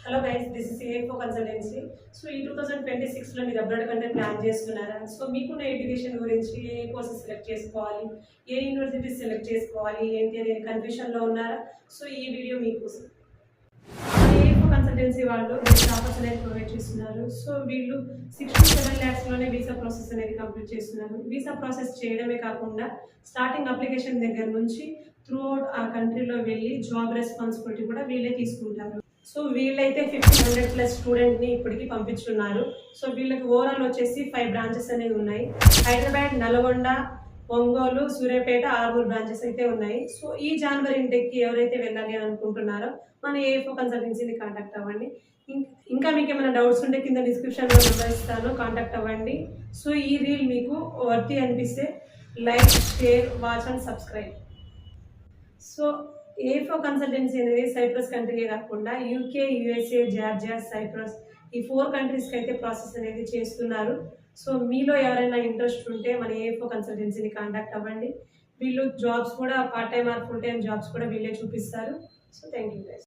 Hello guys, this is AFO consultancy. So ఈ 2026లో మీరు abroad కంటే ప్లాన్ చేస్తున్నారా? సో మీకున్న ఎడ్యుకేషన్ గురించి ఏ కోర్సెస్ సెలెక్ట్ చేసుకోవాలి, ఏ యూనివర్సిటీస్ సెలెక్ట్ చేసుకోవాలి ఏంటి అనేది కన్ఫ్యూషన్లో ఉన్నారా? సో ఈ వీడియో మీకోసం. ఏఎఫ్ఓ కన్సల్టెన్సీ వాళ్ళు ఆఫర్స్ అనేది ప్రొవైడ్ చేస్తున్నారు. సో వీళ్ళు 67 lakhsలోనే వీసా ప్రాసెస్ అనేది కంప్లీట్ చేస్తున్నారు. వీసా ప్రాసెస్ చేయడమే కాకుండా స్టార్టింగ్ అప్లికేషన్ దగ్గర నుంచి త్రూ అవుట్ ఆ కంట్రీలో వెళ్ళి జాబ్ రెస్పాన్సిబిలిటీ కూడా వీళ్ళే తీసుకుంటారు. సో వీళ్ళైతే 1500+ స్టూడెంట్ని ఇప్పటికీ పంపించున్నారు. సో వీళ్ళకి ఓవరాల్ వచ్చేసి 5 బ్రాంచెస్ అనేవి ఉన్నాయి. హైదరాబాద్, నల్గొండ, ఒంగోలు, సూర్యాపేట, 6 బ్రాంచెస్ అయితే ఉన్నాయి. సో ఈ జనవరి ఇంటెక్కి ఎవరైతే వెళ్ళాలి అని అనుకుంటున్నారో మన ఏఎఫ్ఓ కన్సల్టెన్సీని కాంటాక్ట్ అవ్వండి. ఇంకా మీకు ఏమైనా డౌట్స్ ఉంటే కింద డిస్క్రిప్షన్లో నెంబర్ ఇస్తాను, కాంటాక్ట్ అవ్వండి. సో ఈ రీల్ మీకు వర్తి అనిపిస్తే like, share, watch and subscribe. So AFO consultancy అనేది సైప్రస్ కంట్రీకే కాకుండా యూకే, యూఎస్ఏ, జార్జియా, సైప్రస్ ఈ 4 కంట్రీస్కి అయితే ప్రాసెస్ అనేది చేస్తున్నారు. సో మీలో ఎవరైనా ఇంట్రెస్ట్ ఉంటే మన ఏఎఫ్ఓ కన్సల్టెన్సీని కాంటాక్ట్ అవ్వండి. వీళ్ళు జాబ్స్ కూడా part time or full time jobs కూడా వీళ్ళే చూపిస్తారు. So thank you guys.